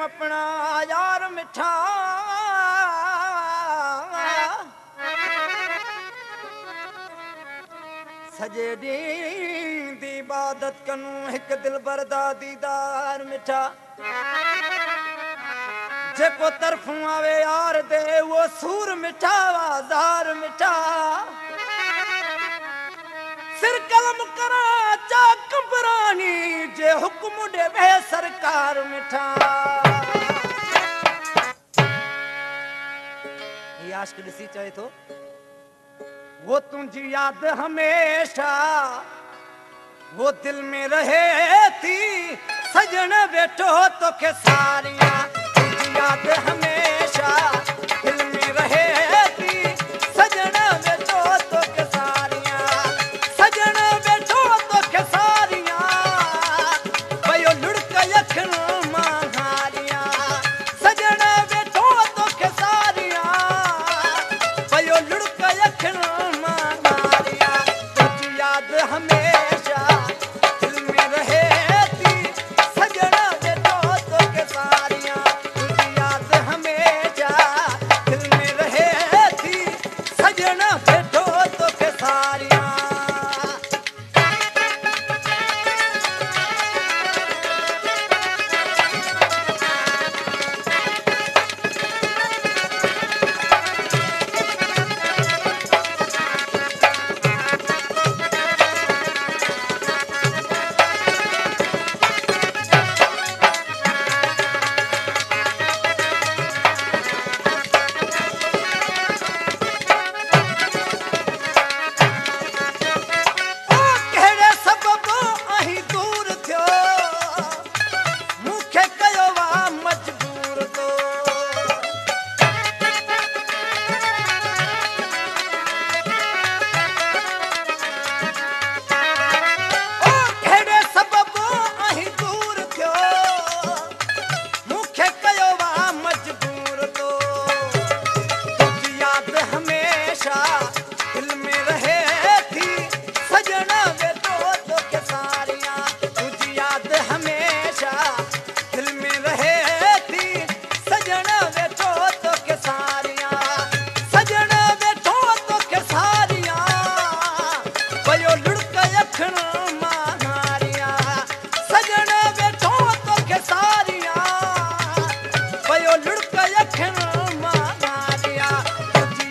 अपना यार मिठा सजे ॾींहं दी इबादत करूं हिकु दिल बरदा दीदार मिठा जेको तरफ़ों आवे यार दे वो सूर मिठा आज़ार मिठा सिर कलम करा चा कंबरानी जे हुक्म दे वे सरकार मिठा ये आशिक़ ॾिसी चए थो वो तुझी याद हमेशा वो दिल में रहे थी सजन बैठो तो के सारियां तुझी याद हमेशा दिल में रहे थी सजन बैठो तो के सारियां सजन बैठो तो के सारियां भयो लुड़क यखन माहारियां सजन बैठो तो के सारियां भयो लुड़क यखन हमेशा दिल में रहे थी सजन बैठो तो के सारियां तुझी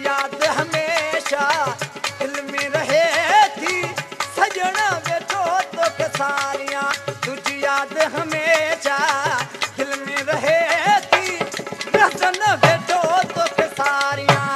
याद हमेशा दिल में रहे थी सजन बैठो तो के सारियां तुझी याद हमेशा दिल में रहे थी सजन बैठो तो के सारियां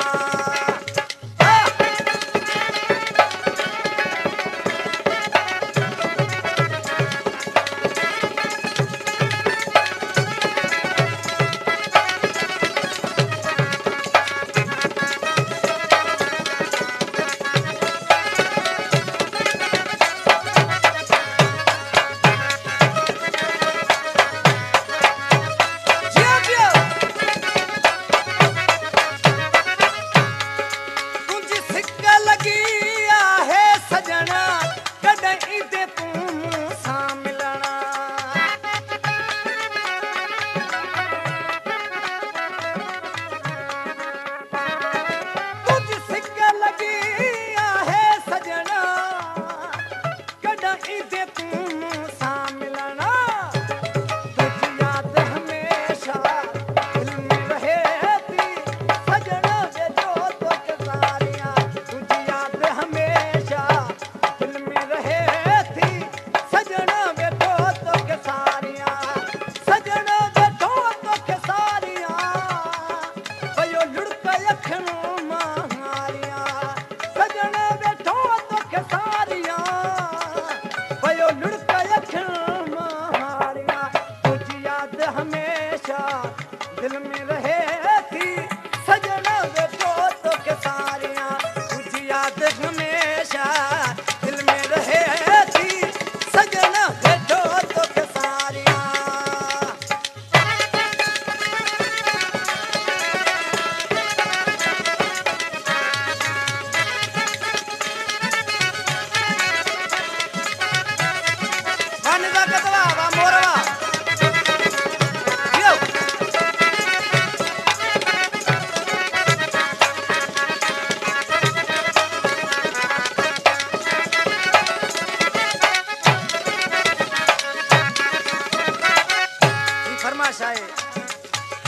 शाये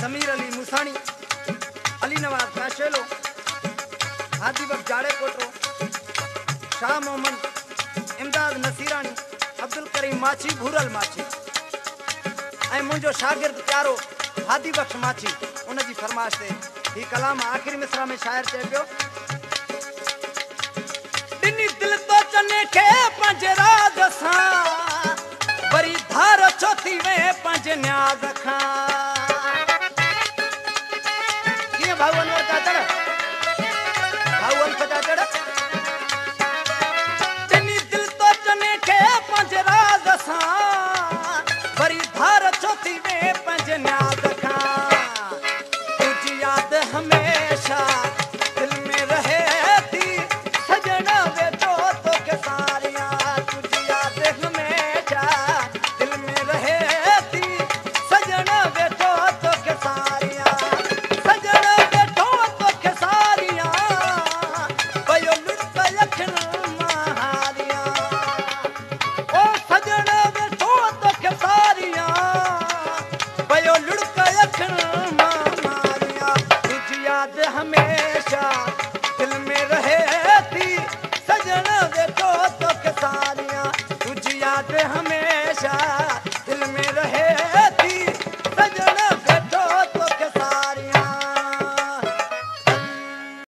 समीर अली मुसानी, अली नवाज काशेलो, हादी बख्श जाड़े कोटरो, शाह मोहम्मद इमदाद नसीरानी, अब्दुल करीम माची भूरल माची ऐं मुंहिंजो शागिर्द प्यारो हादी बख्श माची उन जी फरमाइश ते ही कलाम आखिरी मिसरा में शायर चए पियो ॾिनी दिल तो चने खे पंहिंजे राज सां वरी धार छो थी वे पंहिंजे न्याज़ खां